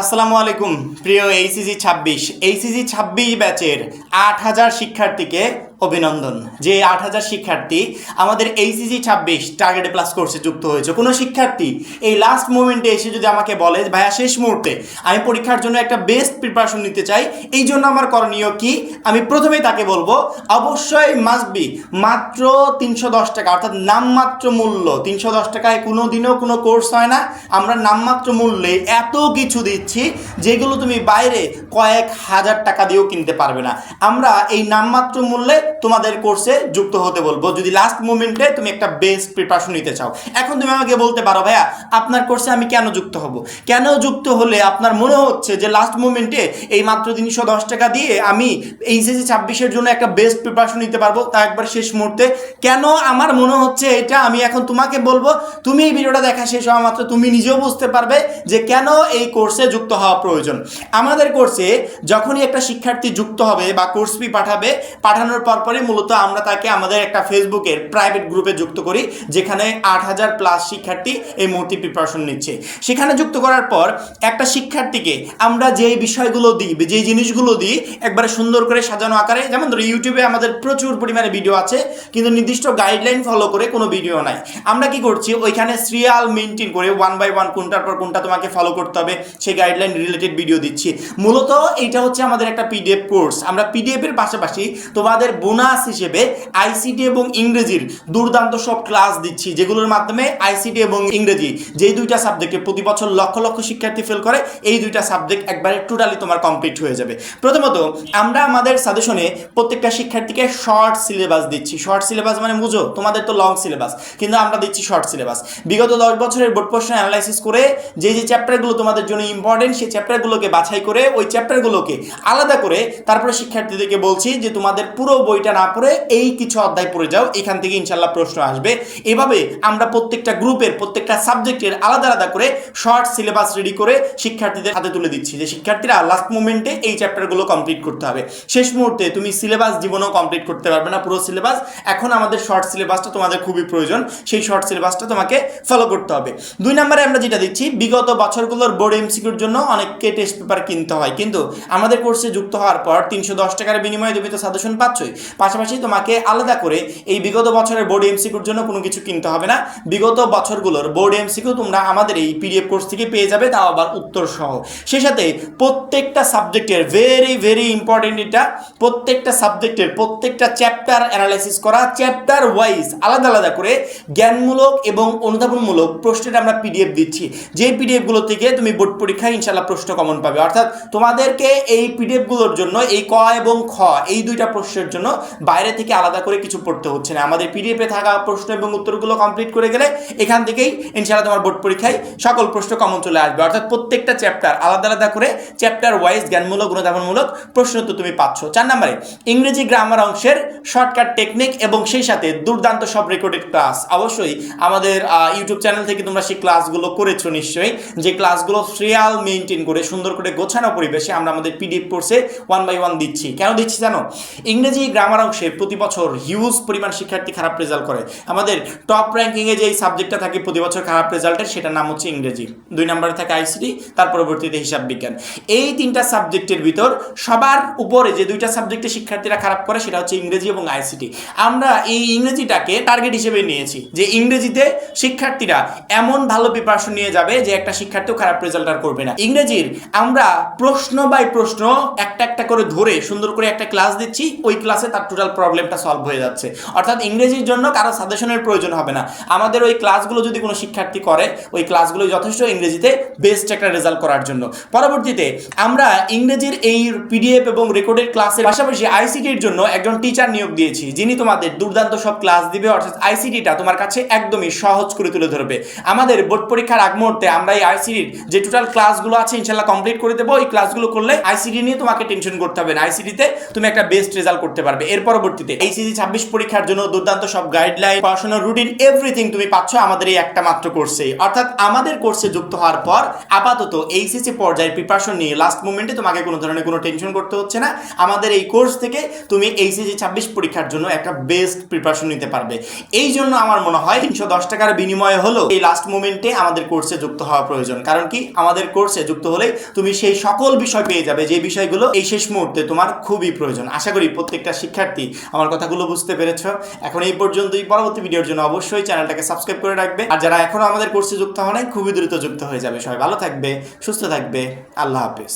আসসালামু আলাইকুম প্রিয় এইচএসি 26 ব্যাচের ৮,০০০ শিক্ষার্থীকে অভিনন্দন। যে ৮,০০০ শিক্ষার্থী আমাদের এইচএসি 26 টার্গেটে প্লাস কোর্সে যুক্ত হয়েছে। কোনো শিক্ষার্থী এই লাস্ট মোমেন্টে এসে যদি আমাকে বলে ভাইয়া শেষ মুহূর্তে আমি পরীক্ষার জন্য একটা বেস্ট প্রিপারেশন নিতে চাই, এই জন্য আমার করণীয় কি, আমি প্রথমেই তাকে বলবো অবশ্যই মাস্ট বি মাত্র ৩১০ টাকা, অর্থাৎ নামমাত্র মূল্য ৩১০ টাকায় কোনো দিনও কোনো কোর্স হয় না। আমরা নামমাত্র মূল্যে এত কিছু দিচ্ছি যেগুলো তুমি বাইরে কয়েক হাজার টাকা দিয়েও কিনতে পারবে না। আমরা এই নামমাত্র মূল্যে তোমাদের কোর্সে যুক্ত হতে বলবো যদি লাস্ট মোমেন্টে তুমি একটা বেস্ট প্রিপারেশন নিতে চাও। এখন তুমি আমাকে বলতে পারো ভাইয়া আপনার কোর্সে আমি কেন যুক্ত হব, কেন যুক্ত হলে আপনার মনে হচ্ছে যে লাস্ট মোমেন্টে এই মাত্র ৩১০ টাকা দিয়ে আমি এইচএসসি 26-এর জন্য একটা বেস্ট প্রিপারেশন নিতে পারবো, তা একবার শেষ মুহূর্তে। কেন আমার মনে হচ্ছে এটা আমি এখন তোমাকে বলবো, তুমি এই ভিডিওটা দেখা শেষ হওয়া মাত্র তুমি নিজেও বুঝতে পারবে যে কেন এই কোর্সে যুক্ত হওয়া প্রয়োজন। আমাদের কোর্সে যখনই একটা শিক্ষার্থী যুক্ত হবে বা কোর্স ফি পাঠাবে, পাঠানোর পরপরই মূলত আমরা তাকে আমাদের একটা ফেসবুকের প্রাইভেট গ্রুপে যুক্ত করি, যেখানে ৮,০০০ প্লাস শিক্ষার্থী এই মুহূর্তে প্রিপারেশন নিচ্ছে। সেখানে যুক্ত করার পর একটা শিক্ষার্থীকে আমরা যেই বিষয়গুলো দিই, যেই জিনিসগুলো দিই একবারে সুন্দর করে সাজানো আকারে, যেমন ধরো ইউটিউবে আমাদের প্রচুর পরিমাণে ভিডিও আছে কিন্তু নির্দিষ্ট গাইডলাইন ফলো করে কোনো ভিডিও নাই। আমরা কি করছি, ওইখানে সিরিয়াল মেনটেন করে 1 বাই 1 কোনটার পর কোনটা তোমাকে ফলো করতে হবে সেই গাইডলাইন রিলেটেড ভিডিও দিচ্ছি। মূলত এইটা হচ্ছে আমাদের একটা পিডিএফ কোর্স। আমরা পিডিএফ এর পাশাপাশি তোমাদের বোনাস হিসেবে আইসিটি এবং ইংরেজির দুর্দান্ত সব ক্লাস দিচ্ছি, যেগুলোর মাধ্যমে আইসিটি এবং ইংরেজি যেই দুইটা সাবজেক্টে প্রতি বছর লক্ষ লক্ষ শিক্ষার্থী ফেল করে, এই দুইটা সাবজেক্ট একবারে টোটালি তোমার কমপ্লিট হয়ে যাবে। প্রথমত আমরা আমাদের সাজেশনে প্রত্যেকটা শিক্ষার্থীকে শর্ট সিলেবাস দিচ্ছি। শর্ট সিলেবাস মানে বুঝো, তোমাদের তো লং সিলেবাস, কিন্তু আমরা দিচ্ছি শর্ট সিলেবাস। বিগত 10 বছরের বোর্ড প্রশ্ন অ্যানালাইসিস করে যে যে চ্যাপ্টারগুলো তোমাদের জন্য ইম্পর্টেন্ট সেই চ্যাপ্টারগুলোকে বাছাই করে ওই চ্যাপ্টারগুলোকে আলাদা করে তারপরে শিক্ষার্থীদেরকে বলছি যে তোমাদের পুরো বইটা না পড়ে এই কিছু অধ্যায় পড়ে যাও, এখান থেকে ইনশাল্লাহ প্রশ্ন আসবে। এভাবে আমরা প্রত্যেকটা গ্রুপের প্রত্যেকটা সাবজেক্টের আলাদা আলাদা করে শর্ট সিলেবাস রেডি করে শিক্ষার্থীদের হাতে তুলে দিচ্ছি, যে শিক্ষার্থীরা লাস্ট মোমেন্টে এই চ্যাপ্টারগুলো কমপ্লিট করতে হবে। শেষ মুহূর্তে তুমি সিলেবাস জীবনেও কমপ্লিট করতে পারবে না পুরো সিলেবাস। এখন আমাদের শর্ট সিলেবাসটা তোমাদের খুবই প্রয়োজন, সেই শর্ট সিলেবাসটা তোমাকে ফলো করতে হবে। 2 নম্বরে আমরা যেটা দিচ্ছি, বিগত বছরগুলোর বোর্ড এমসিকিউর জন্য অনেককে টেস্ট পেপার কিনতে হয়, কিন্তু আমাদের কোর্সে যুক্ত হওয়ার পর ৩১০ টাকার বিনিময়ে তুমি তো সাজেশন পাচ্ছই, পাশাপাশি তোমাকে আলাদা করে এই বিগত বছরের বোর্ড এমসিকিউর জন্য কোনো কিছু কিনতে হবে না। বিগত বছরগুলোর বোর্ড এমসিকিউ তোমরা আমাদের এই পিডিএফ কোর্স থেকে পেয়ে যাবে, তাও আবার উত্তর সহ। সেই সাথে প্রত্যেকটা সাবজেক্টের ভেরি ভেরি ইম্পর্টেন্ট, এটা প্রত্যেকটা সাবজেক্টের প্রত্যেকটা চ্যাপ্টার অ্যানালাইসিস করা, চ্যাপ্টার ওয়াইজ আলাদা আলাদা করে জ্ঞানমূলক এবং অনুধাবনমূলক প্রশ্নের আমরা পিডিএফ দিচ্ছি, যে পিডিএফগুলো থেকে তুমি বোর্ড পরীক্ষায় ইনশাল্লাহ প্রশ্ন কমন পাবে। অর্থাৎ তোমাদেরকে এই পিডিএফগুলোর জন্য এই ক এবং খ এই দুইটা প্রশ্নের জন্য বাইরে থেকে আলাদা করে কিছু পড়তে হচ্ছে না। আমাদের পিডিএফে থাকা প্রশ্ন এবং উত্তরগুলো কমপ্লিট করে গেলে এখান থেকেই ইনশাল্লাহ তোমার বোর্ড পরীক্ষায় সকল প্রশ্ন কমন চলে আসবে। অর্থাৎ প্রত্যেকটা চ্যাপ্টার আলাদা আলাদা করে চ্যাপ্টার ওয়াইজ জ্ঞানমূলক অনুধাবনমূলক প্রশ্ন তো তুমি পাচ্ছ। 4 নম্বরে ইংরেজি গ্রামার অংশের শর্টকাট টেকনিক এবং সেই সাথে দুর্দান্ত সব রেকর্ডেড ক্লাস। অবশ্যই আমাদের ইউটিউব চ্যানেল থেকে তোমরা সেই ক্লাসগুলো করেছো নিশ্চয়ই, যে ক্লাসগুলো সিরিয়াল মেনটেন করে সুন্দর করে গোছানো পরিবেশে আমরা আমাদের পিডিএফ কোর্সে 1 বাই 1 দিচ্ছি। কেন দিচ্ছি জানো? ইংরেজি গ্রামার অংশে প্রতি বছর হিউজ পরিমাণ শিক্ষার্থী খারাপ রেজাল্ট করে। আমাদের টপ র্যাঙ্কিংয়ে যে সাবজেক্টটা থাকে প্রতি বছর খারাপ রেজাল্টের, সেটার নাম হচ্ছে ইংরেজি। 2 নম্বরে থাকে আইসিটি, তার পরবর্তীতে হিসাব বিজ্ঞান। এই 3টা সাবজেক্টের ভিতর সবার উপরে যে 2টা সাবজেক্টে শিক্ষার্থীরা খারাপ করে সেটা হচ্ছে ইংরেজি এবং আইসিটি। আমরা এই ইংরেজিটাকে টার্গেট হিসেবে নিয়েছি যে ইংরেজিতে শিক্ষার্থীরা এমন ভালো প্রিপারেশন নিয়ে যাবে যে একটা শিক্ষার্থীও খারাপ রেজাল্ট আর করবে না। ইংরেজির আমরা প্রশ্ন বাই প্রশ্ন একটা একটা করে ধরে সুন্দর করে একটা ক্লাস দিচ্ছি, ওই ক্লাসে তার টোটাল প্রবলেমটা সলভ হয়ে যাচ্ছে। অর্থাৎ ইংরেজির জন্য কারো সাজেশনের প্রয়োজন হবে না। আমাদের ওই ক্লাসগুলো যদি কোনো শিক্ষার্থী করে, ওই ক্লাসগুলো যথেষ্ট ইংরেজিতে বেস্ট একটা রেজাল্ট করার জন্য। পরবর্তীতে আমরা ইংরেজির এই পিডিএফ এবং রেকর্ডেড ক্লাসের পাশাপাশি আইসিটির জন্য একজন টিচার নিয়োগ দিয়েছি, যিনি তোমাদের দুর্দান্ত সব ক্লাস দিবে। অর্থাৎ আইসিটিটা তোমার কাছে একদমই সহজ করে তুলে ধরবে। আমাদের বোর্ড পরীক্ষার আগ মুহূর্তে আমরা এই আইসিটির যে টোটাল ক্লাসগুলো আছে ইনশাল্লাহ কমপ্লিট করে দেবো। এই ক্লাসগুলো করলে আইসিটি নিয়ে তোমাকে টেনশন করতে হবে না, আইসিটিতে তুমি একটা বেস্ট রেজাল্ট করতে পারবে। পারবে। এর পরবর্তীতে এইচএসসি 26 পরীক্ষার জন্য দুর্দান্ত সব গাইডলাইন, পড়াশোনার রুটিন, এভরিথিং তুমি পাচ্ছ আমাদের এই একটা মাত্র কোর্সে। অর্থাৎ আমাদের কোর্সে যুক্ত হওয়ার পর আপাতত এইচএসসি পর্যায়ের প্রিপারেশন নিয়ে লাস্ট মোমেন্টে তোমাকে কোনো ধরনের কোনো টেনশন করতে হচ্ছে না। আমাদের এই কোর্স থেকে তুমি এইচএসসি 26 পরীক্ষার জন্য একটা বেস্ট প্রিপারেশন নিতে পারবে। এই জন্য আমার মনে হয় 310 টাকার বিনিময়ে হলো এই লাস্ট মোমেন্টে আমাদের কোর্সে যুক্ত হওয়া প্রয়োজন। কারণ কি, আমাদের কোর্সে যুক্ত হলে তুমি সেই সকল বিষয় পেয়ে যাবে যে বিষয়গুলো এই শেষ মুহূর্তে তোমার খুবই প্রয়োজন। আশা করি প্রত্যেকটা শিক্ষার্থী আমার কথাগুলো বুঝতে পেরেছ। এখন এই পর্যন্তই। পরবর্তী ভিডিওর জন্য অবশ্যই চ্যানেলটাকে সাবস্ক্রাইব করে রাখবে, আর যারা এখনো আমাদের কোর্সে যুক্ত হয় নাই খুবই দ্রুত যুক্ত হয়ে যাবে। সবাই ভালো থাকবে, সুস্থ থাকবে। আল্লাহ হাফেজ।